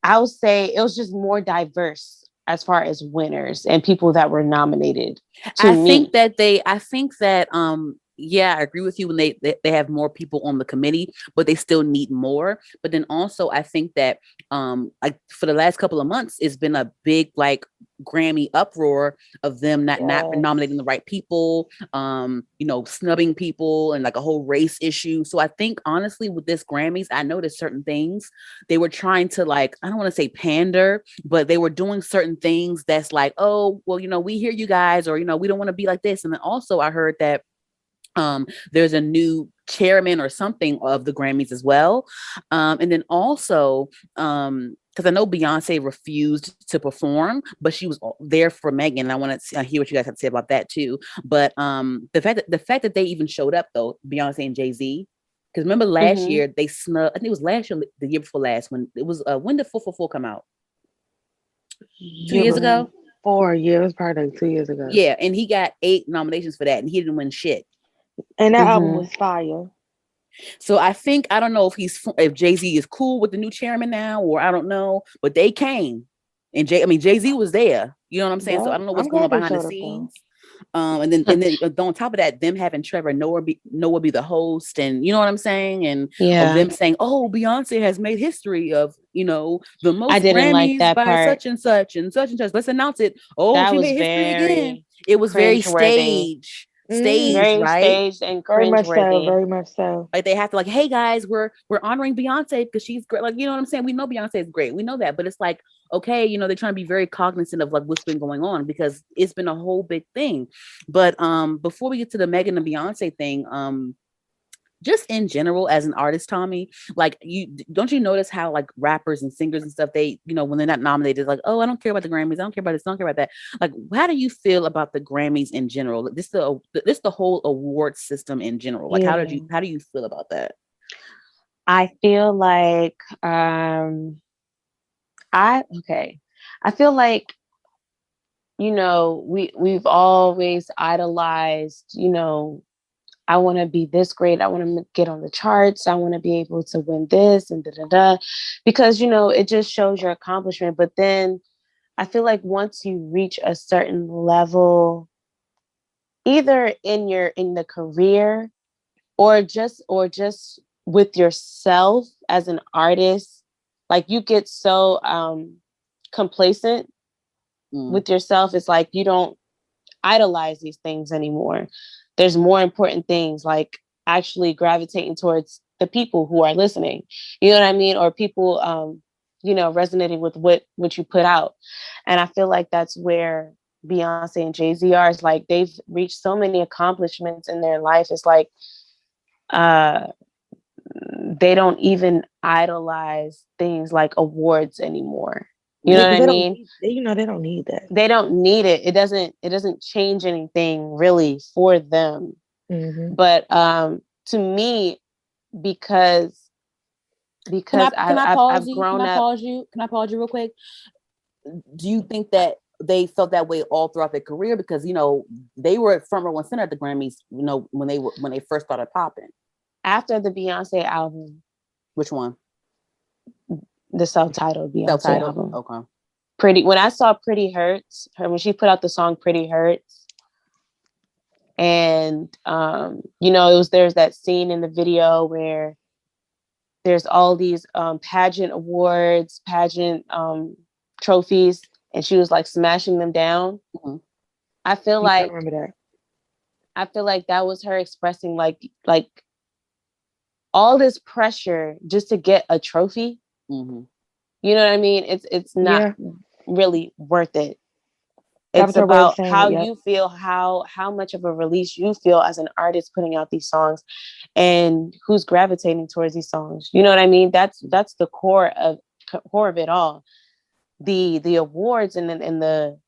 I would say it was just more diverse as far as winners and people that were nominated to me. I think that yeah, I agree with you when they have more people on the committee, but they still need more. But then also I think that like for the last couple of months, it's been a big like Grammy uproar of them not Yes. nominating the right people, you know, snubbing people and like a whole race issue. So I think honestly with this Grammys, I noticed certain things they were trying to like, I don't want to say pander, but they were doing certain things that's like, oh, well, you know, we hear you guys, or you know, we don't want to be like this. And then also I heard that there's a new chairman or something of the Grammys as well. And then also, because I know Beyonce refused to perform, but she was there for Megan. I want to hear what you guys have to say about that too. But the fact that they even showed up though, Beyonce and Jay-Z. Because remember last year they snubbed. I think it was last year, the year before last, when it was when did 444 come out? 2 years ago. 4 years, it was probably like 2 years ago. Yeah, and he got 8 nominations for that, and he didn't win shit. And that album was fire. So I think I don't know if Jay-Z is cool with the new chairman now, or I don't know, but they came, and Jay-Z was there. You know what I'm saying? So I don't know what's going on behind the scenes. And then on top of that, them having Trevor Noah be the host, and you know what I'm saying, and of them saying, "Oh, Beyonce has made history of the most Grammys like by such and such and such and such. Let's announce it. Oh, that she made history again." It was very staged, very right? Staged and very much so, very much so. Like they have to like, hey guys, we're honoring Beyonce because she's great. Like, you know what I'm saying? We know Beyonce is great. We know that, but it's like, okay, they're trying to be very cognizant of like what's been going on because it's been a whole big thing. But before we get to the Megan and Beyonce thing, just in general as an artist, Tommy, like don't you notice how like rappers and singers and stuff, they, when they're not nominated, like, oh, I don't care about the Grammys, I don't care about this, I don't care about that. Like, how do you feel about the Grammys in general? This the whole award system in general. Like, how do you feel about that? I feel like I feel like we've always idolized, I want to be this great. I want to get on the charts. I want to be able to win this and because, it just shows your accomplishment. But then I feel like once you reach a certain level, either in the career or just with yourself as an artist, like you get so complacent with yourself. It's like you don't idolize these things anymore. There's more important things, like actually gravitating towards the people who are listening, you know what I mean? Or people, resonating with what you put out. And I feel like that's where Beyonce and Jay-Z are. It's like they've reached so many accomplishments in their life. It's like they don't even idolize things like awards anymore. You know what I mean? They don't need that. They don't need it. It doesn't change anything really for them. Mm-hmm. But to me, because I've grown up. Can I pause you real quick? Do you think that they felt that way all throughout their career? Because they were front row and center at the Grammys. When they first started popping. After the Beyonce album. Which one? The self-titled Beyonce album. Okay. When I saw Pretty Hurts, when she put out the song Pretty Hurts, and there's that scene in the video where there's all these pageant awards, trophies, and she was like smashing them down. Mm-hmm. I feel like remember that. I feel like that was her expressing like all this pressure just to get a trophy. Mm-hmm. You know what I mean? It's not really worth it. It's about how you feel, how much of a release you feel as an artist putting out these songs, and who's gravitating towards these songs. You know what I mean? That's the core of it all. The awards and the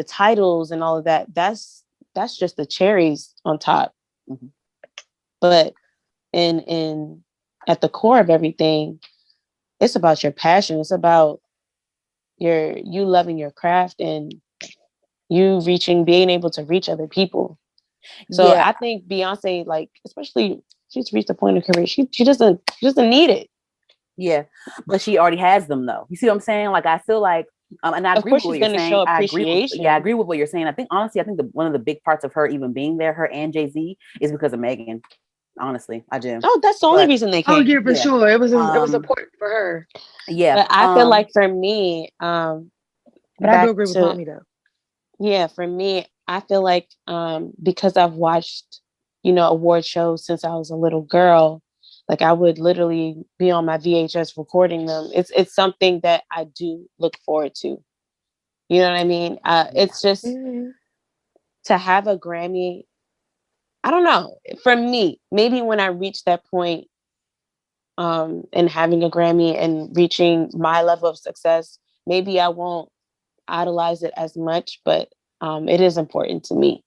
titles and all of that. That's just the cherries on top. Mm-hmm. But in at the core of everything, it's about your passion. It's about you loving your craft and you being able to reach other people. So I think Beyonce, like, especially she's reached a point in her career, she doesn't need it. Yeah, but she already has them though. You see what I'm saying? Like I feel like, and I Of agree with course, what she's you're going to saying. show I agree with, yeah, I appreciation. agree with what you're saying. I think honestly, I think one of the big parts of her even being there, her and Jay-Z, is because of Megan. Honestly, I do. Oh, that's the only But reason they Oh came. yeah, for yeah, sure. It was um, important for her. yeah, But I feel like for me, But I do back agree with to Tommy though. yeah, for me, I feel like because I've watched, award shows since I was a little girl, like I would literally be on my VHS recording them. It's something that I do look forward to. You know what I mean? yeah, It's just Mm-hmm. to have a Grammy. I don't know. For me, maybe when I reach that point, and having a Grammy and reaching my level of success, maybe I won't idolize it as much, but it is important to me.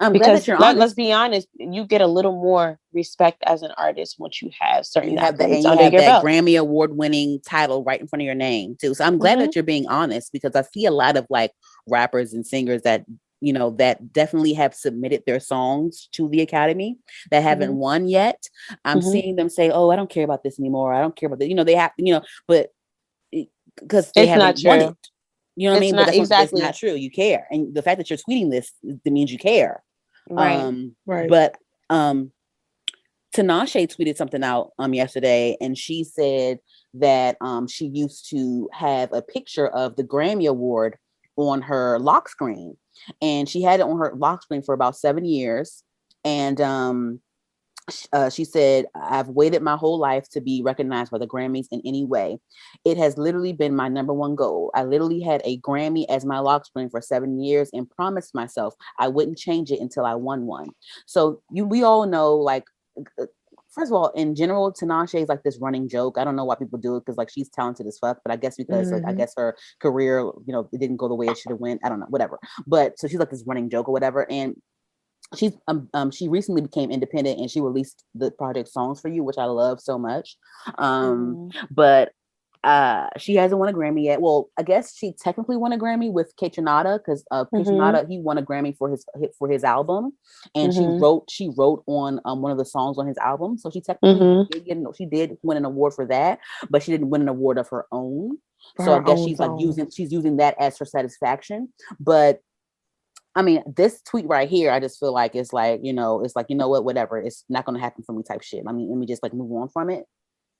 I'm glad that Because you're let's honest. be honest, you get a little more respect as an artist once you have certain You have that, accolades and you under have your that belt. Grammy award winning title right in front of your name too. So I'm glad Hmm. that you're being honest, because I see a lot of like rappers and singers that, that definitely have submitted their songs to the Academy that haven't Hmm. won yet. I'm Hmm. seeing them say, "Oh, I don't care about this anymore. I don't care about that." They have, but because they It's not haven't won true. it. You know what I It's mean? But not that's not exactly true. You care, and the fact that you're tweeting this, that means you care. right. Right. But Tinashe tweeted something out yesterday, and she said that she used to have a picture of the Grammy Award on her lock screen, and she had it on her lock screen for about 7 years. And she said, "I've waited my whole life to be recognized by the Grammys in any way. It has literally been my number one goal. I literally had a Grammy as my lock screen for 7 years and promised myself I wouldn't change it until I won one." So we all know, like, first of all, in general, Tinashe is like this running joke. I don't know why people do it, because like she's talented as fuck, but I guess because like I Mm-hmm. guess her career, it didn't go the way it should have went. I don't know, whatever. But so she's like this running joke or whatever, and she recently became independent, and she released the project Songs for You, which I love so much. Mm-hmm. But she hasn't won a Grammy yet. Well, I guess she technically won a Grammy with Kaytranada, because Mm-hmm. Kaytranada, he won a Grammy for his album, and she Mm-hmm. wrote on one of the songs on his album. So she technically Mm-hmm. she did win an award for that, but she didn't win an award of her own. For So I her guess own song. she's using that as her satisfaction. But I mean, this tweet right here, I just feel like it's like, it's like, what, whatever. It's not going to happen for me type shit. I mean, let me just like move on from it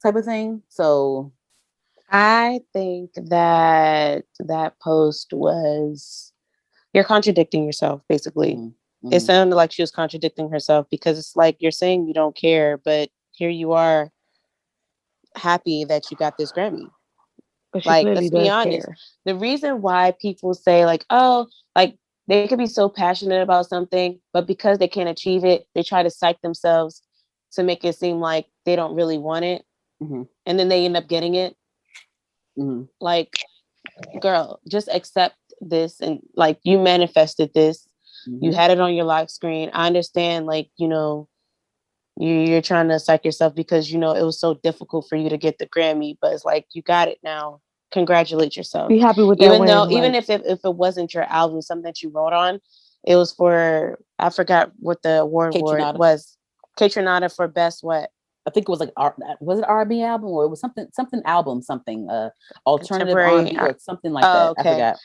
type of thing. So, I think that post was you're contradicting yourself, basically. mm-hmm, It mm-hmm, sounded like she was contradicting herself because it's like you're saying you don't care, but here you are happy that you got this Grammy. But she Like, clearly let's be does honest. care. The reason why people say, like, oh, like they could be so passionate about something, but because they can't achieve it, they try to psych themselves to make it seem like they don't really want it. mm-hmm, And then they end up getting it. mm-hmm, Like, girl, just accept this, and like you manifested this. You mm-hmm. had it on your lock screen. I understand, like, you're trying to psych yourself because it was so difficult for you to get the Grammy, but it's like you got it now. Congratulate yourself. Be happy with that Even though, win. even Like, if it wasn't your album, something that you wrote on, it was for, I forgot what the award Kaytranada. was. Kaytranada for best what? I think it was like, was it R&B album, or it was something album, something, alternative Contemporary. R&B or something like Oh, that. I okay. forgot.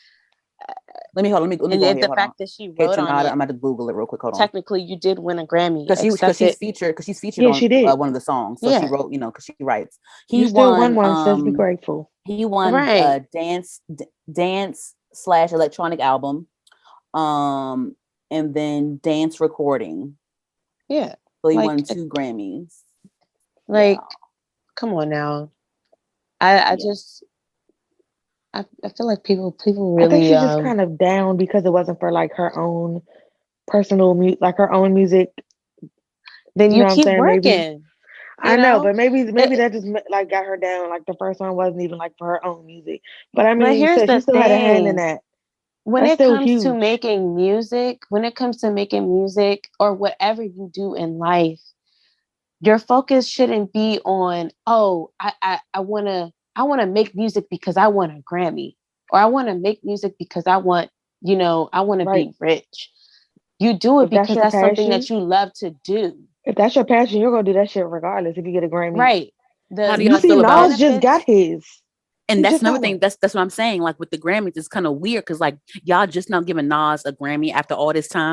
Let me And go here. the Hold on. fact that she wrote on Kaytranada. it, I'm about to Google it real quick. Hold on. technically you did win a Grammy. Because Accept it. she's featured yeah, on she did. one of the songs, so she Yeah. wrote, because she writes. He You still won won one, so let's be grateful. he won Right. dance slash electronic album, um and then dance recording. Yeah. So he won Like, 2 Grammys. Yeah, like, come on now. I yeah. just I feel like people I think really she's just kind of down because it wasn't for like her own personal like her own music. then You you know what I'm keep saying? Maybe working, I know, but maybe it, that just like got her down. Like the first one wasn't even like for her own music. But I but mean, here's she the still had a hand in thing. that. When That's it still comes to huge. making music, or whatever you do in life, your focus shouldn't be on, oh, I want to make music because I want a Grammy, or I want to make music because I want to Right. be rich. You do it If that's because your that's something passion, that you love to do. if that's your passion, you're gonna do that shit regardless if you get a Grammy. Right. How do You y'all see, feel about? Nas just got his. And He that's just another got thing. one. That's what I'm saying. Like with the Grammys, it's kind of weird because like y'all just now giving Nas a Grammy after all this time.